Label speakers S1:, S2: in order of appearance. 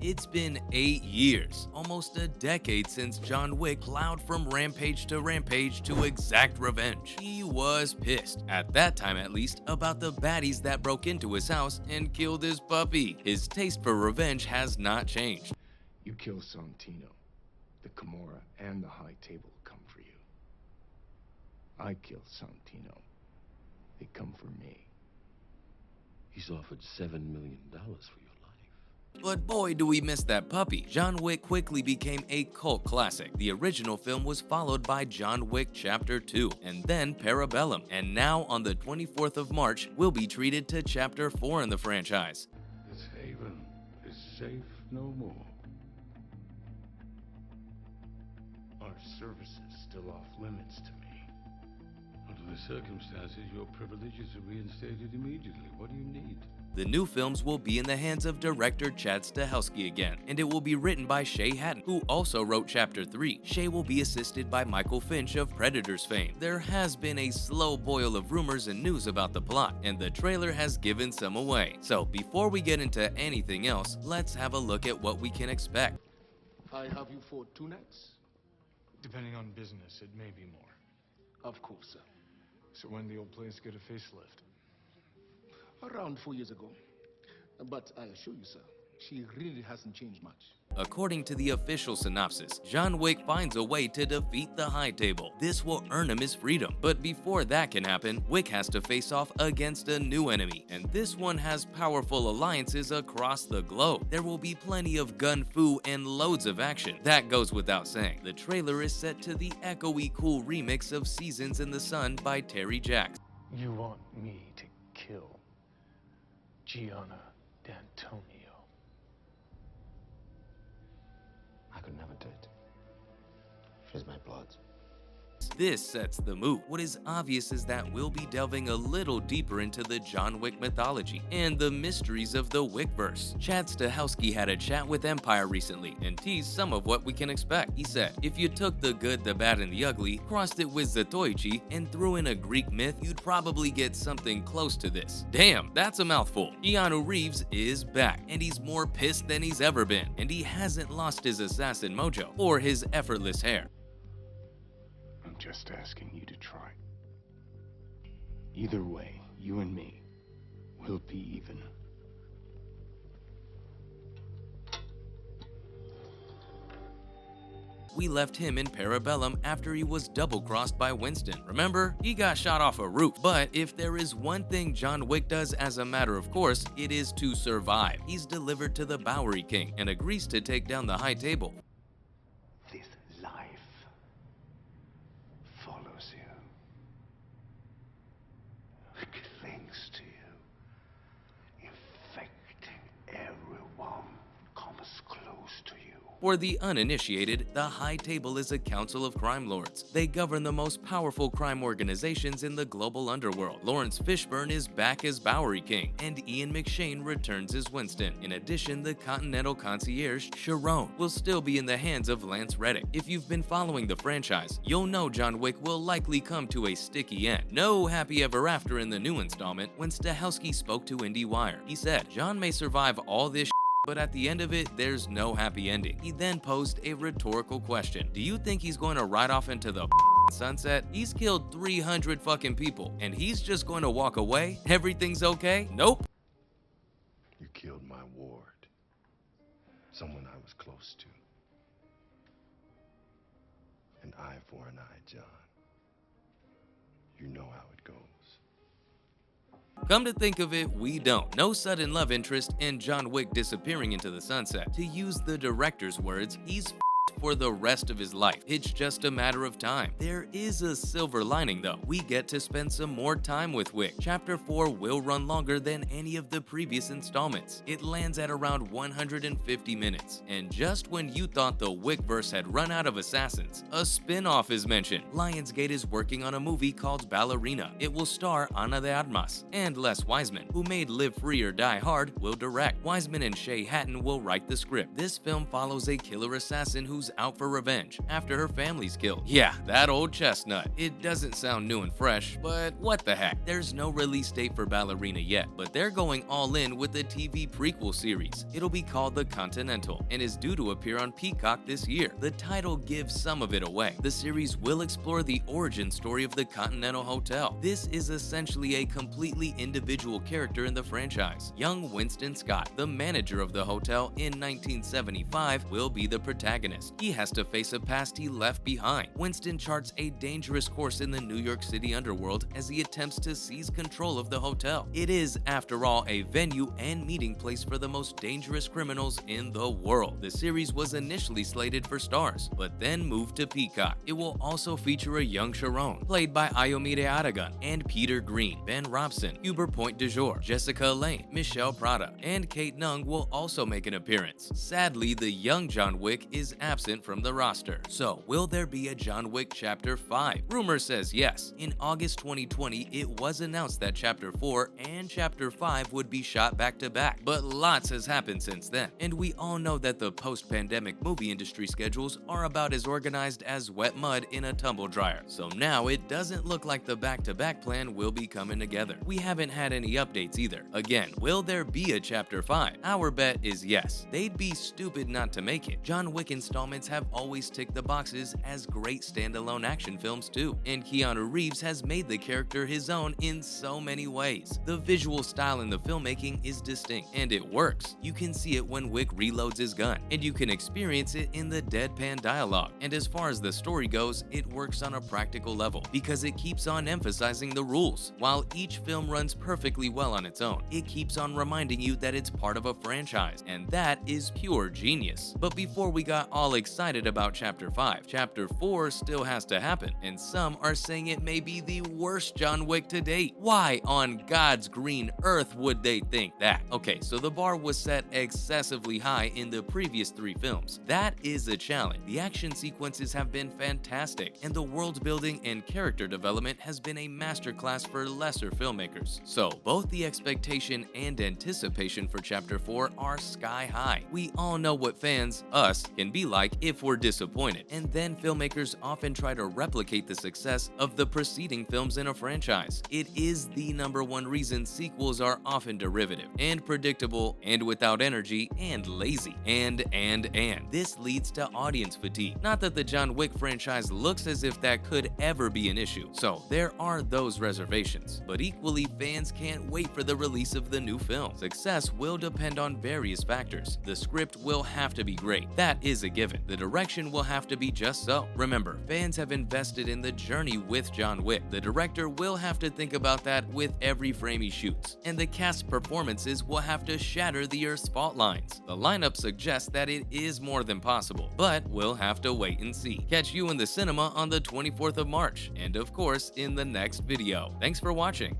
S1: It's been 8 years, almost a decade since John Wick plowed from rampage to exact revenge. He was pissed, at that time at least, about the baddies that broke into his house and killed his puppy. His taste for revenge has not changed.
S2: You kill Santino, the Kimura and the High Table come for you. I kill Santino, they come for me.
S3: He's offered $7 million for your life.
S1: But boy, do we miss that puppy. John Wick quickly became a cult classic. The original film was followed by John Wick Chapter 2, and then Parabellum. And now, on the 24th of March, we'll be treated to Chapter 4 in the franchise.
S4: This haven is safe no more.
S2: Our service is still off limits to me.
S4: Under the circumstances, your privileges are reinstated immediately. What do you need?
S1: The new films will be in the hands of director Chad Stahelski again, and it will be written by Shay Hatten, who also wrote Chapter 3. Shay will be assisted by Michael Finch of Predators fame. There has been a slow boil of rumors and news about the plot, and the trailer has given some away. So before we get into anything else, let's have a look at what we can expect.
S5: I have you for 2 nights?
S2: Depending on business, it may be more.
S5: Of course, sir.
S2: So when the old place get a facelift?
S5: Around 4 years ago. But I assure you, sir, she really hasn't changed much.
S1: According to the official synopsis, John Wick finds a way to defeat the High Table. This will earn him his freedom. But before that can happen, Wick has to face off against a new enemy, and this one has powerful alliances across the globe. There will be plenty of gun fu and loads of action. That goes without saying. The trailer is set to the echoey cool remix of Seasons in the Sun by Terry Jacks.
S2: You want me to kill Gianna D'Antonio?
S3: I could never do it. She's my blood.
S1: This sets the mood. What is obvious is that we'll be delving a little deeper into the John Wick mythology and the mysteries of the Wickverse. Chad Stahelski had a chat with Empire recently and teased some of what we can expect. He said, if you took the good, the bad, and the ugly, crossed it with Zatoichi, and threw in a Greek myth, you'd probably get something close to this. Damn, that's a mouthful. Keanu Reeves is back, and he's more pissed than he's ever been, and he hasn't lost his assassin mojo or his effortless hair.
S2: I'm just asking you to try. Either way, you and me will be even.
S1: We left him in Parabellum after he was double-crossed by Winston. Remember, he got shot off a roof. But if there is one thing John Wick does as a matter of course, it is to survive. He's delivered to the Bowery King and agrees to take down the High Table.
S2: This life follows you. It clings to you, infecting everyone comes close to you.
S1: For the uninitiated, the High Table is a council of crime lords. They govern the most powerful crime organizations in the global underworld. Lawrence Fishburne is back as Bowery King, and Ian McShane returns as Winston. In addition, the Continental Concierge, Sharon, will still be in the hands of Lance Reddick. If you've been following the franchise, you'll know John Wick will likely come to a sticky end. No happy ever after in the new installment. When Stahelski spoke to IndieWire, he said, John may survive all this but at the end of it, there's no happy ending. He then posed a rhetorical question. Do you think he's going to ride off into the sunset? He's killed 300 fucking people, and he's just going to walk away? Everything's okay? Nope.
S2: You killed my ward. Someone I was close to. An eye for an eye, John. You know how it goes.
S1: Come to think of it, we don't. No sudden love interest and John Wick disappearing into the sunset. To use the director's words, he's for the rest of his life. It's just a matter of time. There is a silver lining though. We get to spend some more time with Wick. Chapter 4 will run longer than any of the previous installments. It lands at around 150 minutes. And just when you thought the Wickverse had run out of assassins, a spin-off is mentioned. Lionsgate is working on a movie called Ballerina. It will star Ana de Armas, and Les Wiseman, who made Live Free or Die Hard, will direct. Wiseman and Shay Hatten will write the script. This film follows a killer assassin who's out for revenge after her family's killed. Yeah, that old chestnut. It doesn't sound new and fresh, but what the heck. There's no release date for Ballerina yet, but they're going all in with the TV prequel series. It'll be called The Continental and is due to appear on Peacock this year. The title gives some of it away. The series will explore the origin story of the Continental Hotel. This is essentially a completely individual character in the franchise. Young Winston Scott, the manager of the hotel in 1975, will be the protagonist. He has to face a past he left behind. Winston charts a dangerous course in the New York City underworld as he attempts to seize control of the hotel. It is, after all, a venue and meeting place for the most dangerous criminals in the world. The series was initially slated for Starz, but then moved to Peacock. It will also feature a young Sharon, played by Ayomide Adagun, and Peter Green, Ben Robson, Hubert Point de Jour, Jessica Lange, Michelle Prada, and Kate Nung will also make an appearance. Sadly, the young John Wick is absent from the roster. So, will there be a John Wick Chapter 5? Rumor says yes. In August 2020, it was announced that Chapter 4 and Chapter 5 would be shot back to back, but lots has happened since then, and we all know that the post-pandemic movie industry schedules are about as organized as wet mud in a tumble dryer. So now it doesn't look like the back-to-back plan will be coming together. We haven't had any updates either. Again, will there be a Chapter 5? Our bet is yes. They'd be stupid not to make it. John Wick installments have always ticked the boxes as great standalone action films too, and Keanu Reeves has made the character his own in so many ways. The visual style in the filmmaking is distinct, and it works. You can see it when Wick reloads his gun, and you can experience it in the deadpan dialogue. And as far as the story goes, it works on a practical level because it keeps on emphasizing the rules. While each film runs perfectly well on its own, it keeps on reminding you that it's part of a franchise, and that is pure genius. But before we got all excited about Chapter 5, Chapter 4 still has to happen, and some are saying it may be the worst John Wick to date. Why on God's green earth would they think that? Okay, so the bar was set excessively high in the previous 3 films. That is a challenge. The action sequences have been fantastic, and the world building and character development has been a masterclass for lesser filmmakers. So, both the expectation and anticipation for Chapter 4 are sky high. We all know what fans, us, can be like if we're disappointed, and then filmmakers often try to replicate the success of the preceding films in a franchise. It is the #1 reason sequels are often derivative, and predictable, and without energy, and lazy, and. This leads to audience fatigue. Not that the John Wick franchise looks as if that could ever be an issue, so there are those reservations. But equally, fans can't wait for the release of the new film. Success will depend on various factors. The script will have to be great. That is a given. The direction will have to be just so. Remember, fans have invested in the journey with John Wick. The director will have to think about that with every frame he shoots, and the cast performances will have to shatter the Earth's fault lines. The lineup suggests that it is more than possible, but we'll have to wait and see. Catch you in the cinema on the 24th of March, and of course in the next video. Thanks for watching.